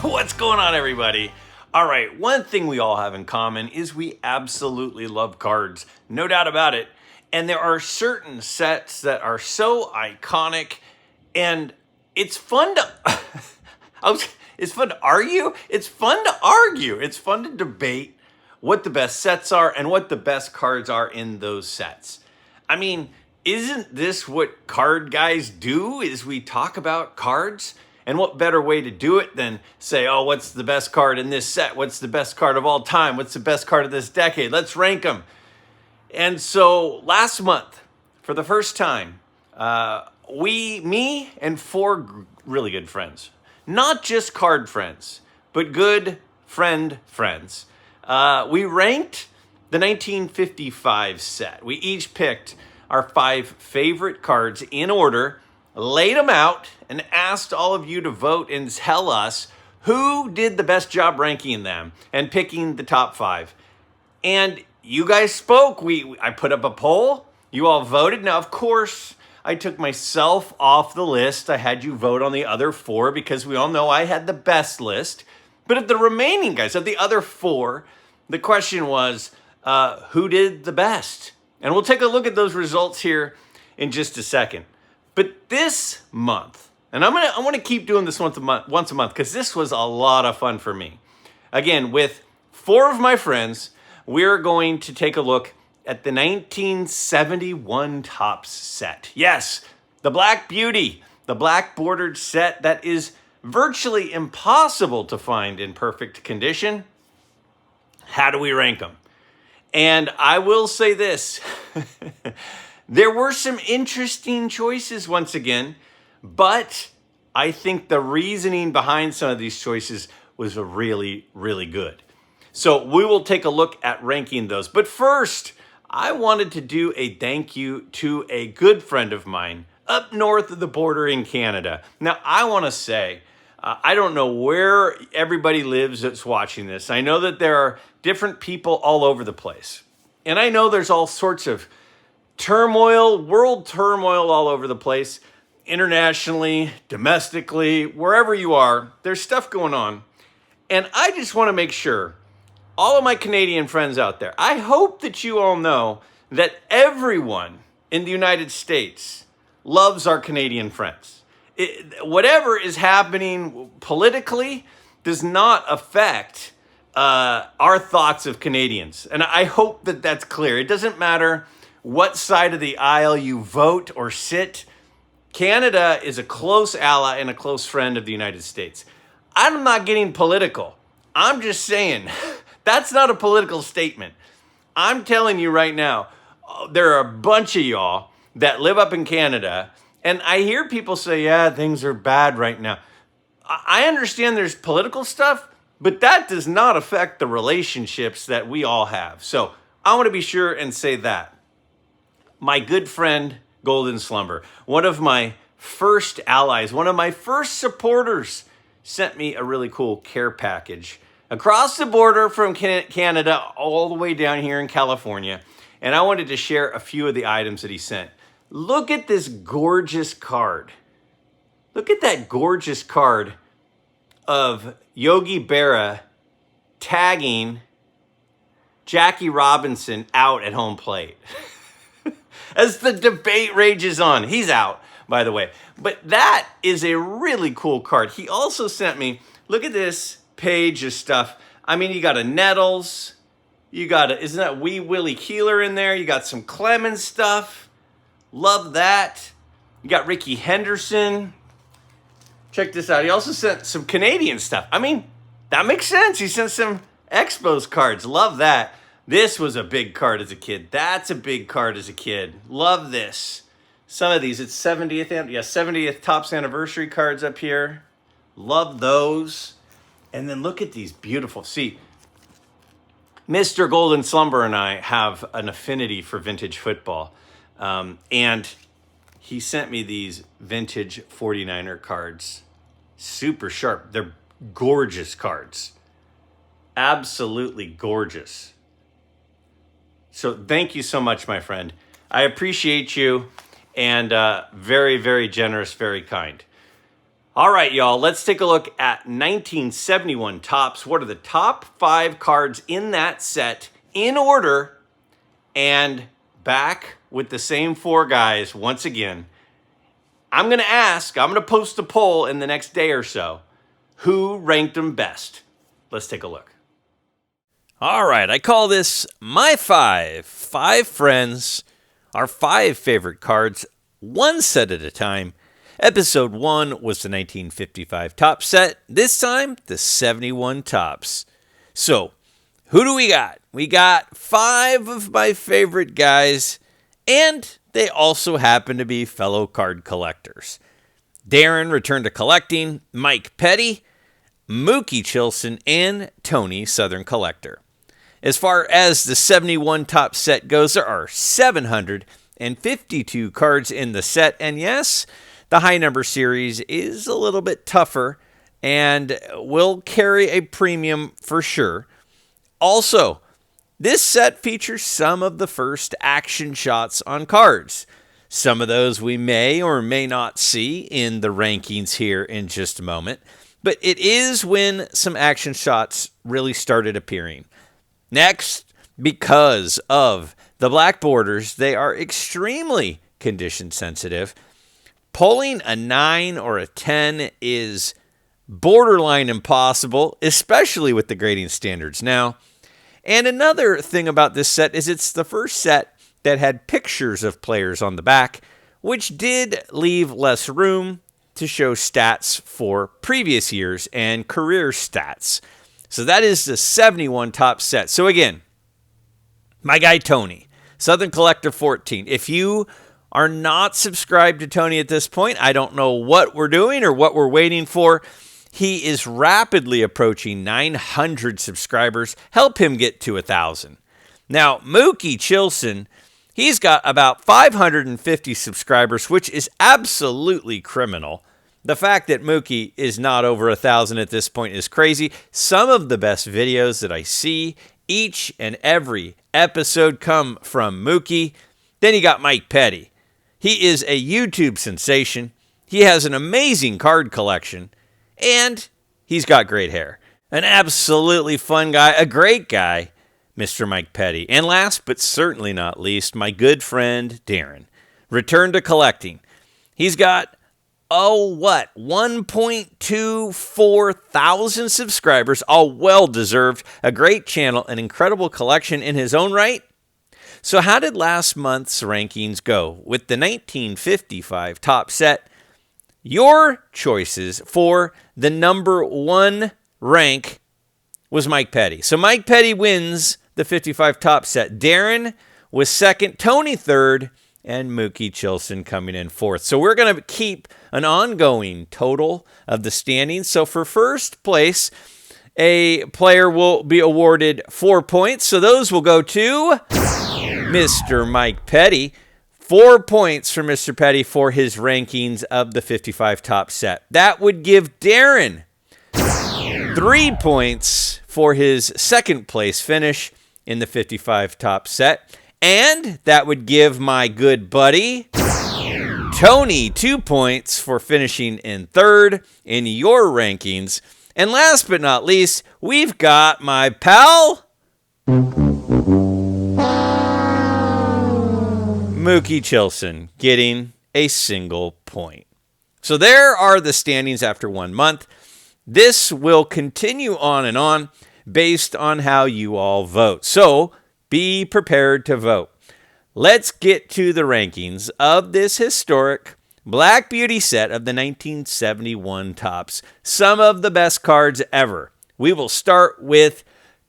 What's going on, everybody? All right, one thing we all have in common is we absolutely love cards, no doubt about it. And there are certain sets that are so iconic, and it's fun to it's fun to argue. It's fun to argue. It's fun to debate what the best sets are and what the best cards are in those sets. I mean, isn't this what card guys do, is we talk about cards? And what better way to do it than say, oh, what's the best card in this set? What's the best card of all time? What's the best card of this decade? Let's rank them. And so last month, for the first time, me and four really good friends, not just card friends, but good friends, we ranked the 1955 set. We each picked our 5 favorite cards in order, laid them out, and asked all of you to vote and tell us who did the best job ranking them and picking the top 5. And you guys spoke. I put up a poll. You all voted. Now, of course, I took myself off the list. I had you vote on the other 4 because we all know I had the best list. But of the remaining guys, of the other 4, the question was, who did the best? And we'll take a look at those results here in just a second. But this month, and I want to keep doing this once a month because this was a lot of fun for me. Again, with 4 of my friends, we're going to take a look at the 1971 Topps set. Yes, the Black Beauty, the black bordered set that is virtually impossible to find in perfect condition. How do we rank them? And I will say this. There were some interesting choices once again, but I think the reasoning behind some of these choices was really, really good. So we will take a look at ranking those. But first, I wanted to do a thank you to a good friend of mine up north of the border in Canada. Now, I want to say, I don't know where everybody lives that's watching this. I know that there are different people all over the place. And I know there's all sorts of turmoil, world turmoil all over the place, internationally, domestically, wherever you are, there's stuff going on. And I just want to make sure, all of my Canadian friends out there, I hope that you all know that everyone in the United States loves our Canadian friends. Whatever is happening politically does not affect our thoughts of Canadians. And I hope that that's clear. It doesn't matter what side of the aisle you vote or sit. Canada is a close ally and a close friend of the United States. I'm not getting political. I'm just saying, that's not a political statement. I'm telling you right now, there are a bunch of y'all that live up in Canada, and I hear people say, yeah, things are bad right now. I understand there's political stuff, but that does not affect the relationships that we all have. So I want to be sure and say that. My good friend, Golden Slumber, one of my first allies, one of my first supporters, sent me a really cool care package across the border from Canada all the way down here in California. And I wanted to share a few of the items that he sent. Look at this gorgeous card. Look at that gorgeous card of Yogi Berra tagging Jackie Robinson out at home plate. As the debate rages on. He's out, by the way. But that is a really cool card. He also sent me, look at this page of stuff. I mean, you got a Nettles. You got isn't that Wee Willie Keeler in there? You got some Clemens stuff. Love that. You got Ricky Henderson. Check this out. He also sent some Canadian stuff. I mean, that makes sense. He sent some Expos cards. Love that. This was a big card as a kid. That's a big card as a kid. Love this. Some of these, it's 70th Topps anniversary cards up here. Love those. And then look at these beautiful. See, Mr. Golden Slumber and I have an affinity for vintage football. And he sent me these vintage 49er cards. Super sharp. They're gorgeous cards. Absolutely gorgeous. So thank you so much, my friend. I appreciate you, and very, very generous, very kind. All right, y'all, let's take a look at 1971 Topps. What are the top 5 cards in that set in order? And back with the same 4 guys once again. I'm going to post a poll in the next day or so. Who ranked them best? Let's take a look. All right, I call this my 5. 5 friends, our 5 favorite cards, one set at a time. Episode 1 was the 1955 Topps set. This time, the 71 Topps. So, who do we got? We got 5 of my favorite guys, and they also happen to be fellow card collectors. Darren returned to collecting, Mike Petty, Mookie Chillson, and Tony, Southern Collector. As far as the 71 Topps set goes, there are 752 cards in the set, and yes, the high number series is a little bit tougher and will carry a premium for sure. Also, this set features some of the first action shots on cards. Some of those we may or may not see in the rankings here in just a moment, but it is when some action shots really started appearing. Next, because of the black borders, they are extremely condition sensitive. Pulling a 9 or a 10 is borderline impossible, especially with the grading standards now. And another thing about this set is it's the first set that had pictures of players on the back, which did leave less room to show stats for previous years and career stats. So that is the 71 Topps set. So again, my guy Tony, Southern Collector 14. If you are not subscribed to Tony at this point, I don't know what we're doing or what we're waiting for. He is rapidly approaching 900 subscribers. Help him get to 1,000. Now, Mookie Chillson, he's got about 550 subscribers, which is absolutely criminal. The fact that Mookie is not over 1,000 at this point is crazy. Some of the best videos that I see each and every episode come from Mookie. Then you got Mike Petty. He is a YouTube sensation. He has an amazing card collection, and he's got great hair. An absolutely fun guy, a great guy, Mr. Mike Petty. And last but certainly not least, my good friend Darren. Returned to collecting. He's got, 1.24 thousand subscribers, all well-deserved, a great channel, an incredible collection in his own right. So how did last month's rankings go? With the 1955 Topps set, your choices for the number 1 rank was Mike Petty. So Mike Petty wins the 55 Topps set. Darren was second, Tony third, and Mookie Chillson coming in fourth. So we're going to keep an ongoing total of the standings. So for first place, a player will be awarded 4 points. So those will go to Mr. Mike Petty. 4 points for Mr. Petty for his rankings of the 55 Topps set. That would give Darren 3 points for his second place finish in the 55 Topps set. And that would give my good buddy Tony 2 points for finishing in third in your rankings. And last but not least, we've got my pal Mookie Chillson getting a single point. So there are the standings after 1 month. This will continue on and on based on how you all vote. So be prepared to vote. Let's get to the rankings of this historic Black Beauty set of the 1971 Topps. Some of the best cards ever. We will start with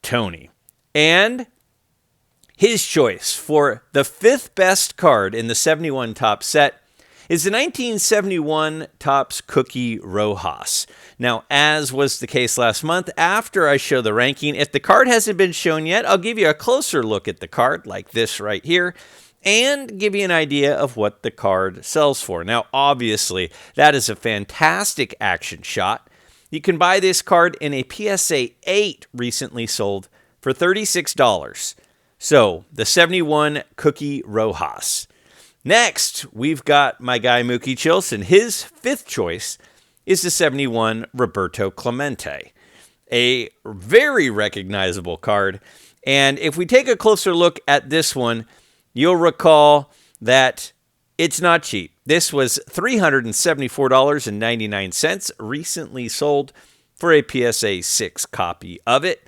Tony. And his choice for the 5th best card in the 71 Topps set is the 1971 Topps Cookie Rojas. Now, as was the case last month, after I show the ranking, if the card hasn't been shown yet, I'll give you a closer look at the card, like this right here, and give you an idea of what the card sells for. Now, obviously, that is a fantastic action shot. You can buy this card in a PSA 8 recently sold for $36. So, the 71 Cookie Rojas. Next, we've got my guy Mookie Chillson. His 5th choice is the 71 Roberto Clemente, a very recognizable card. And if we take a closer look at this one, you'll recall that it's not cheap. This was $374.99, recently sold for a PSA 6 copy of it.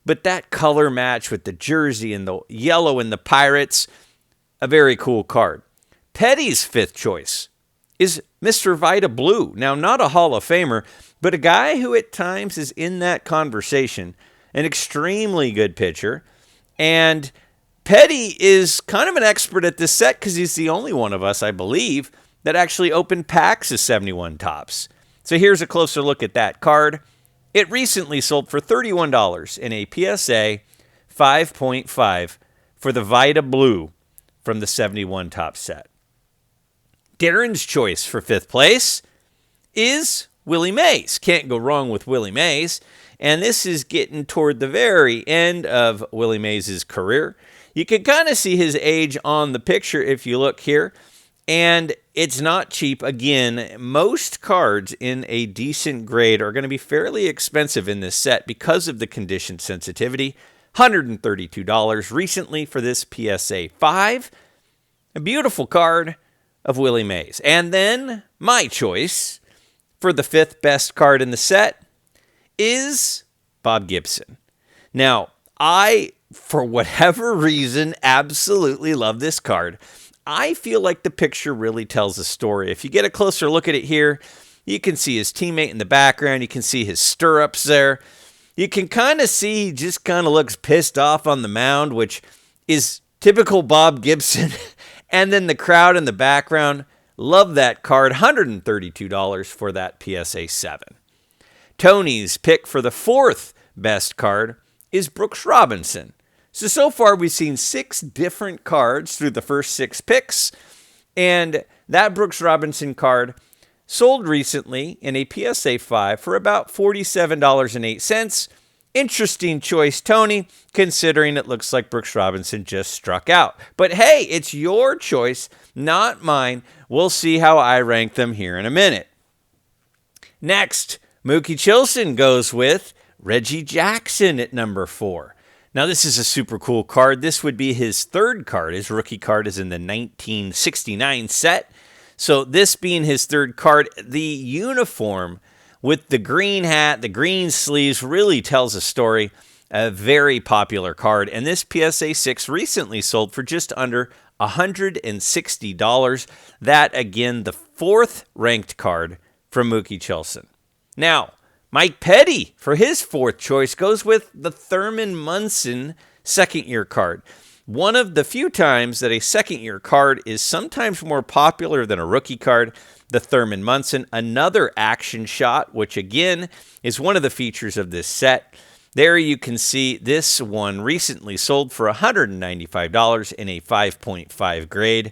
But that color match with the jersey and the yellow and the Pirates, a very cool card. Petty's fifth choice is Mr. Vida Blue. Now, not a Hall of Famer, but a guy who at times is in that conversation. An extremely good pitcher. And Petty is kind of an expert at this set because he's the only one of us, I believe, that actually opened packs of 71 tops. So here's a closer look at that card. It recently sold for $31 in a PSA 5.5 for the Vida Blue from the 71 top set. Darren's choice for fifth place is Willie Mays. Can't go wrong with Willie Mays. And this is getting toward the very end of Willie Mays' career. You can kind of see his age on the picture if you look here. And it's not cheap. Again, most cards in a decent grade are going to be fairly expensive in this set because of the condition sensitivity. $132 recently for this PSA 5. A beautiful card of Willie Mays. And then my choice for the fifth best card in the set is Bob Gibson. Now, I, for whatever reason, absolutely love this card. I feel like the picture really tells a story. If you get a closer look at it here, you can see his teammate in the background. You can see his stirrups there. You can kind of see he just kind of looks pissed off on the mound, which is typical Bob Gibson. And then the crowd in the background, love that card. $132 for that PSA 7. Tony's pick for the fourth best card is Brooks Robinson. So far we've seen 6 different cards through the first 6 picks. And that Brooks Robinson card sold recently in a PSA 5 for about $47.08. Interesting choice, Tony, considering it looks like Brooks Robinson just struck out. But hey, it's your choice, not mine. We'll see how I rank them here in a minute. Next, Mookie Chillson goes with Reggie Jackson at number 4. Now, this is a super cool card. This would be his third card. His rookie card is in the 1969 set. So this being his third card, the uniform with the green hat, the green sleeves really tells a story. A very popular card. And this PSA 6 recently sold for just under $160. That, again, the fourth ranked card from Mookie Chillson. Now, Mike Petty, for his fourth choice, goes with the Thurman Munson second-year card. One of the few times that a second-year card is sometimes more popular than a rookie card, the Thurman Munson, another action shot, which again is one of the features of this set. There you can see this one recently sold for $195 in a 5.5 grade.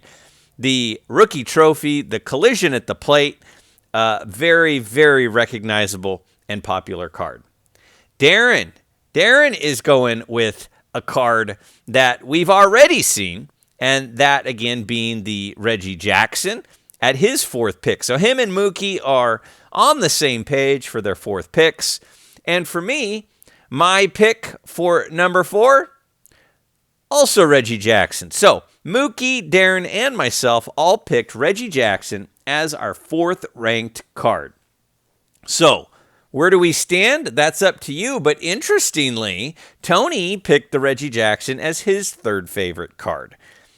The rookie trophy, the collision at the plate, very, very recognizable and popular card. Darren is going with a card that we've already seen, and that again being the Reggie Jackson at his fourth pick. So him and Mookie are on the same page for their fourth picks. And for me, my pick for number 4, also Reggie Jackson. So Mookie, Darren, and myself all picked Reggie Jackson as our fourth ranked card. So where do we stand? That's up to you. But interestingly, Tony picked the Reggie Jackson as his third favorite card.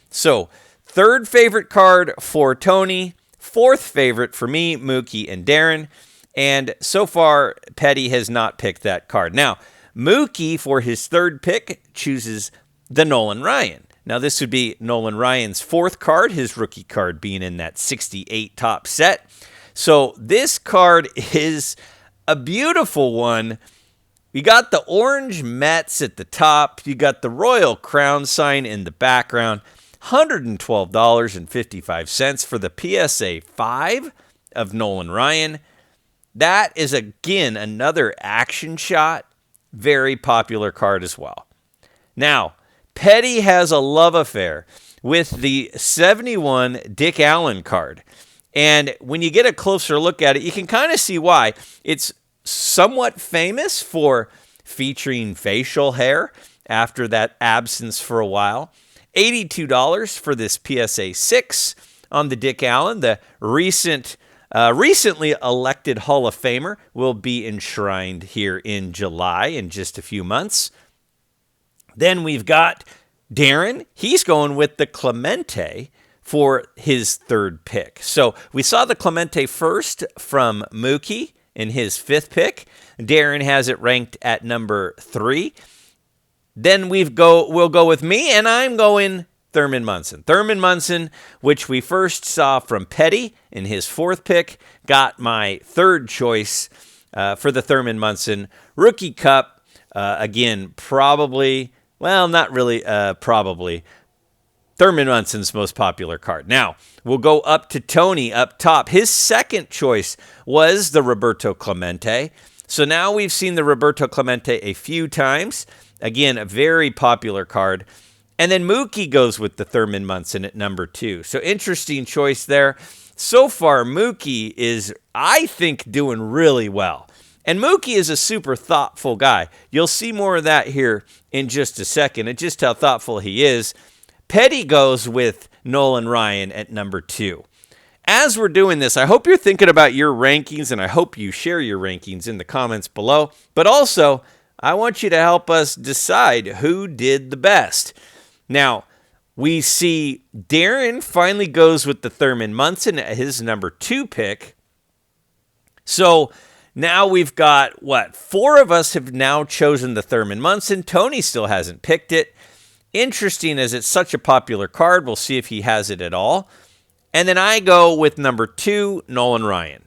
So third favorite card for Tony, fourth favorite for me, Mookie, and Darren. And so far, Petty has not picked that card. Now, Mookie, for his third pick, chooses the Nolan Ryan. Now, this would be Nolan Ryan's fourth card, his rookie card being in that 68 top set. So this card is a beautiful one. You got the orange Mets at the top. You got the Royal Crown sign in the background. $112.55 for the PSA 5 of Nolan Ryan. That is, again, another action shot. Very popular card as well. Now, Petty has a love affair with the 71 Dick Allen card. And when you get a closer look at it, you can kind of see why. It's somewhat famous for featuring facial hair after that absence for a while. $82 for this PSA 6 on the Dick Allen. The recently elected Hall of Famer will be enshrined here in July in just a few months. Then we've got Darren. He's going with the Clemente for his third pick. So we saw the Clemente first from Mookie in his fifth pick. Darren has it ranked at number 3. Then we'll go with me, and I'm going Thurman Munson. Thurman Munson, which we first saw from Petty in his fourth pick, got my third choice for the Thurman Munson Rookie Cup. Again, probably, well, not really, probably Thurman Munson's most popular card. Now, we'll go up to Tony up top. His second choice was the Roberto Clemente. So now we've seen the Roberto Clemente a few times. Again, a very popular card. And then Mookie goes with the Thurman Munson at number 2. So interesting choice there. So far, Mookie is, I think, doing really well. And Mookie is a super thoughtful guy. You'll see more of that here in just a second, and just how thoughtful he is. Petty goes with Nolan Ryan at number 2. As we're doing this, I hope you're thinking about your rankings, and I hope you share your rankings in the comments below. But also, I want you to help us decide who did the best. Now, we see Darren finally goes with the Thurman Munson at his number 2 pick. So now we've got, 4 of us have now chosen the Thurman Munson. Tony still hasn't picked it. Interesting, as it's such a popular card. We'll see if he has it at all. And then I go with number 2, Nolan Ryan.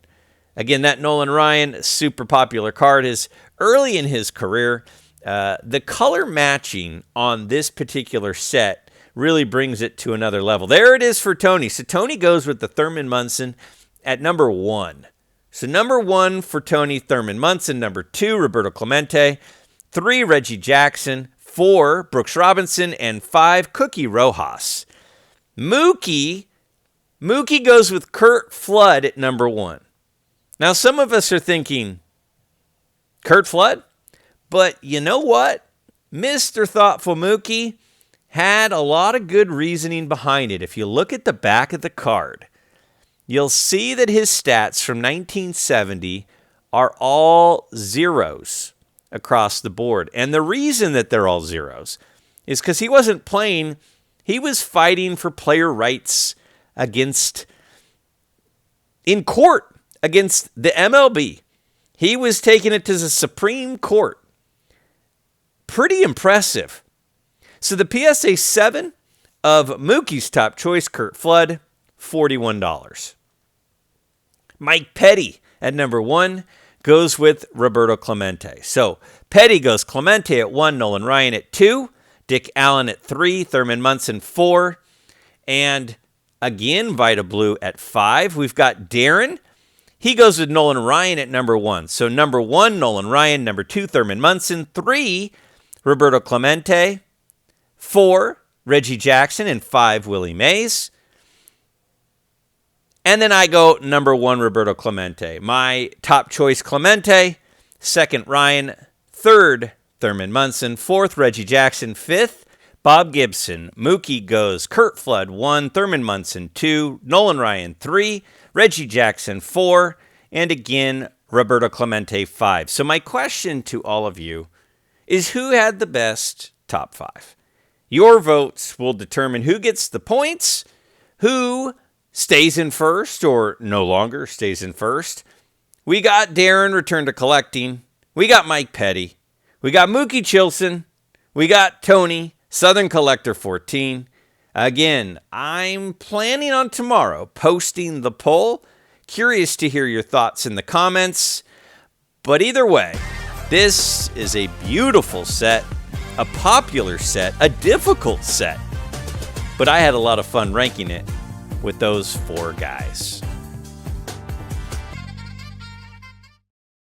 Again, that Nolan Ryan, super popular card, is early in his career. The color matching on this particular set really brings it to another level. There it is for Tony. So Tony goes with the Thurman Munson at number 1. So number 1 for Tony, Thurman Munson. Number 2, Roberto Clemente. 3, Reggie Jackson. 4, Brooks Robinson. And 5, Cookie Rojas. Mookie goes with Curt Flood at number 1. Now, some of us are thinking, Curt Flood? But you know what? Mr. Thoughtful Mookie had a lot of good reasoning behind it. If you look at the back of the card, you'll see that his stats from 1970 are all zeros across the board. And the reason that they're all zeros is because he wasn't playing, he was fighting for player rights in court against the MLB. He was taking it to the Supreme Court. Pretty impressive. So the PSA 7 of Mookie's top choice, Curt Flood, $41. Mike Petty at number 1 goes with Roberto Clemente. So Petty goes Clemente at 1, Nolan Ryan at 2, Dick Allen at 3, Thurman Munson 4, and again, Vita Blue at 5. We've got Darren. He goes with Nolan Ryan at number 1. So number 1, Nolan Ryan. Number 2, Thurman Munson. 3, Roberto Clemente. 4, Reggie Jackson. And 5, Willie Mays. And then I go number 1, Roberto Clemente. My top choice, Clemente. 2nd, Ryan. 3rd, Thurman Munson. 4th, Reggie Jackson. 5th, Bob Gibson. Mookie goes Curt Flood 1, Thurman Munson 2, Nolan Ryan 3, Reggie Jackson 4, and again, Roberto Clemente 5. So my question to all of you is, who had the best top 5? Your votes will determine who gets the points, who stays in first or no longer stays in first. We got Darren return to collecting. We got Mike Petty. We got Mookie Chillson. We got Tony, Southern Collector 14. Again, I'm planning on tomorrow posting the poll. Curious to hear your thoughts in the comments. But either way, this is a beautiful set, a popular set, a difficult set. But I had a lot of fun ranking it with those 4 guys.